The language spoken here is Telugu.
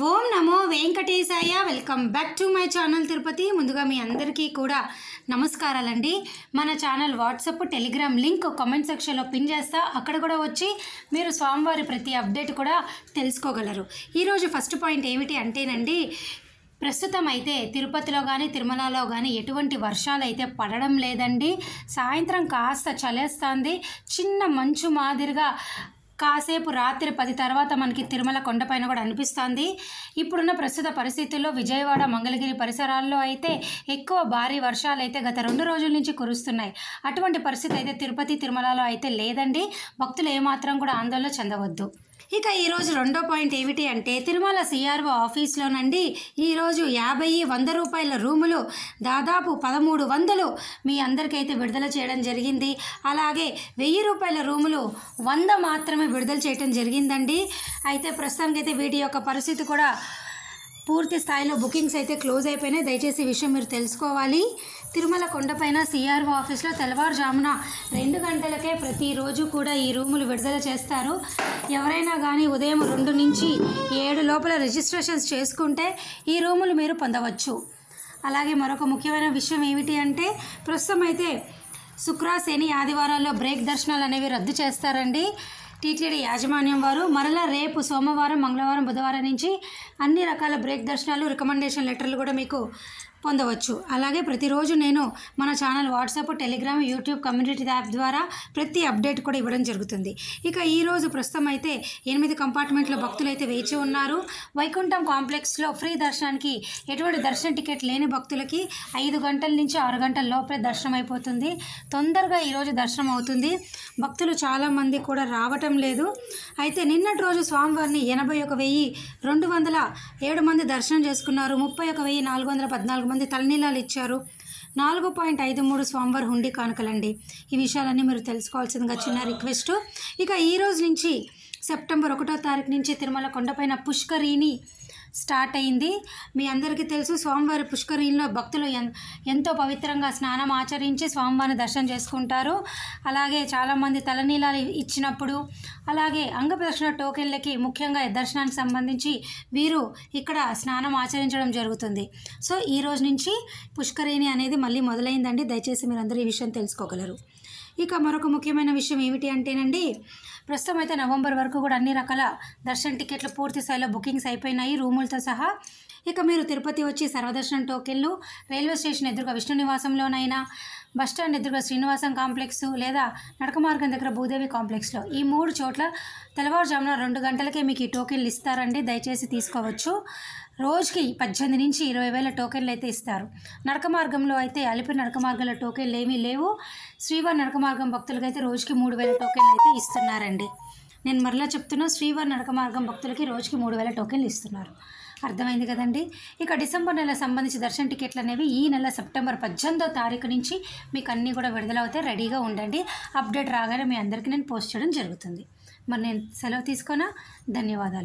Om Namo Venkatesaya. Welcome back to my channel Tirupati. ముందుగా మీ అందరికీ కూడా నమస్కారాలండి. మన channel WhatsApp Telegram link comment సెక్షన్లో పిన్ చేస్తా, అక్కడ కూడా వచ్చి మీరు స్వామివారి ప్రతి అప్డేట్ కూడా తెలుసుకోగలరు. ఈరోజు ఫస్ట్ పాయింట్ ఏమిటి అంటేనండి, ప్రస్తుతం అయితే తిరుపతిలో కానీ తిరుమలలో కానీ ఎటువంటి వర్షాలు అయితే పడడం లేదండి. సాయంత్రం కాస్త చలేస్తుంది, చిన్న మంచు మాదిరిగా కాసేపు రాత్రి 10 తర్వాత మనకి తిరుమల కొండపైన కూడా అనిపిస్తుంది. ఇప్పుడున్న ప్రస్తుత పరిస్థితుల్లో విజయవాడ, మంగళగిరి పరిసరాల్లో అయితే ఎక్కువ భారీ వర్షాలు అయితే గత 2 రోజుల నుంచి కురుస్తున్నాయి. అటువంటి పరిస్థితి అయితే తిరుపతి, తిరుమలలో అయితే లేదండి. భక్తులు ఏమాత్రం కూడా ఆందోళన చెందవద్దు. ఇక ఈరోజు రెండో పాయింట్ ఏమిటి అంటే, తిరుమల సిఆర్ఓ ఆఫీస్లోనండి ఈరోజు 50-100 రూపాయల రూములు దాదాపు 1300 మీ అందరికైతే విడుదల చేయడం జరిగింది. అలాగే 1000 రూపాయల రూములు 100 మాత్రమే విడుదల చేయడం జరిగిందండి. అయితే ప్రస్తుతానికైతే వీటి యొక్క పరిస్థితి కూడా పూర్తి స్థాయిలో బుకింగ్స్ అయితే క్లోజ్ అయిపోయినాయి. దయచేసి ఈ విషయం మీరు తెలుసుకోవాలి. తిరుమల కొండపైన సిఆర్ఓ ఆఫీస్లో తెల్లవారుజామున 2 గంటలకే ప్రతిరోజు కూడా ఈ రూములు విడుదల చేస్తారు. ఎవరైనా కానీ ఉదయం 2 నుంచి 7 లోపల రిజిస్ట్రేషన్స్ చేసుకుంటే ఈ రూములు మీరు పొందవచ్చు. అలాగే మరొక ముఖ్యమైన విషయం ఏమిటి అంటే, ప్రస్తుతం అయితే శుక్ర, శని, ఆదివారాల్లో బ్రేక్ దర్శనాలు అనేవి రద్దు చేస్తారండి టీటీడీ యాజమాన్యం వారు. మరలా రేపు సోమవారం, మంగళవారం, బుధవారం నుంచి అన్ని రకాల బ్రేక్ దర్శనాలు, రికమెండేషన్ లెటర్లు కూడా మీకు పొందవచ్చు. అలాగే ప్రతిరోజు నేను మన channel WhatsApp, Telegram, YouTube community app ద్వారా ప్రతి అప్డేట్ కూడా ఇవ్వడం జరుగుతుంది. ఇక ఈరోజు ప్రస్తుతం అయితే 8 కంపార్ట్మెంట్లో భక్తులు అయితే వేచి ఉన్నారు. వైకుంఠం కాంప్లెక్స్లో ఫ్రీ దర్శనానికి ఎటువంటి దర్శన టికెట్ లేని భక్తులకి 5 గంటల నుంచి 6 గంటల లోపే దర్శనం అయిపోతుంది. తొందరగా ఈరోజు దర్శనం అవుతుంది. భక్తులు చాలామంది కూడా రావటం లేదు. అయితే నిన్నటి రోజు స్వామివారిని 81,207 మంది దర్శనం చేసుకున్నారు. 31,414 మంది తలనీలాలు ఇచ్చారు. 4.53 స్వామివారి హుండీ కానుకలండి. ఈ విషయాలన్నీ మీరు తెలుసుకోవాల్సిందిగా చిన్న రిక్వెస్ట్. ఇక ఈ రోజు నుంచి సెప్టెంబర్ 1వ తారీఖు నుంచి తిరుమల కొండపైన పుష్కరిణి స్టార్ట్ అయింది. మీ అందరికీ తెలుసు, స్వామివారి పుష్కరిణిలో భక్తులు ఎంతో పవిత్రంగా స్నానం ఆచరించి స్వామివారిని దర్శనం చేసుకుంటారు. అలాగే చాలామంది తలనీలాలు ఇచ్చినప్పుడు, అలాగే అంగప్రదక్షిణ టోకెన్లకి ముఖ్యంగా దర్శనానికి సంబంధించి వీరు ఇక్కడ స్నానం ఆచరించడం జరుగుతుంది. సో ఈ రోజు నుంచి పుష్కరిణి అనేది మళ్ళీ మొదలైందండి. దయచేసి మీరు అందరూ ఈ విషయం తెలుసుకోగలరు. ఇక మరొక ముఖ్యమైన విషయం ఏమిటి అంటేనండి, ప్రస్తుతం అయితే నవంబర్ వరకు కూడా అన్ని రకాల దర్శన టికెట్లు పూర్తి స్థాయిలో బుకింగ్స్ అయిపోయినాయి, రూములతో సహా. ఇక మీరు తిరుపతి వచ్చి సర్వదర్శనం టోకెన్లు రైల్వే స్టేషన్ ఎదురుగా విష్ణు నివాసంలోనైనా, బస్టాండ్ ఎదురుగా శ్రీనివాసం కాంప్లెక్స్, లేదా నడక మార్గం దగ్గర భూదేవి కాంప్లెక్స్లో ఈ 3 చోట్ల తెల్లవారుజామున 2 గంటలకే మీకు ఈ టోకెన్లు ఇస్తారండి. దయచేసి తీసుకోవచ్చు. రోజుకి 18 నుంచి 20,000 టోకెన్లు అయితే ఇస్తారు. నడక మార్గంలో అయితే అలిపిరి నడక మార్గంలో టోకెన్లు ఏమీ లేవు. శ్రీవారి నడక మార్గం భక్తులకైతే రోజుకి 3,000 టోకెన్లు అయితే ఇస్తున్నారండి. నేను మరలా చెప్తున్నా, శ్రీవారి నడక మార్గం భక్తులకి రోజుకి 3,000 టోకెన్లు ఇస్తున్నారు. అర్థమైంది కదండి. ఇక డిసెంబర్ నెల సంబంధించి దర్శన టికెట్లు అనేవి ఈ నెల సెప్టెంబర్ 18వ తారీఖు నుంచి మీకు అన్నీ కూడా విడుదలవుతాయి. రెడీగా ఉండండి. అప్డేట్ రాగానే మీ అందరికీ నేను పోస్ట్ చేయడం జరుగుతుంది. మరి నేను సెలవు తీసుకోనా? ధన్యవాదాలు.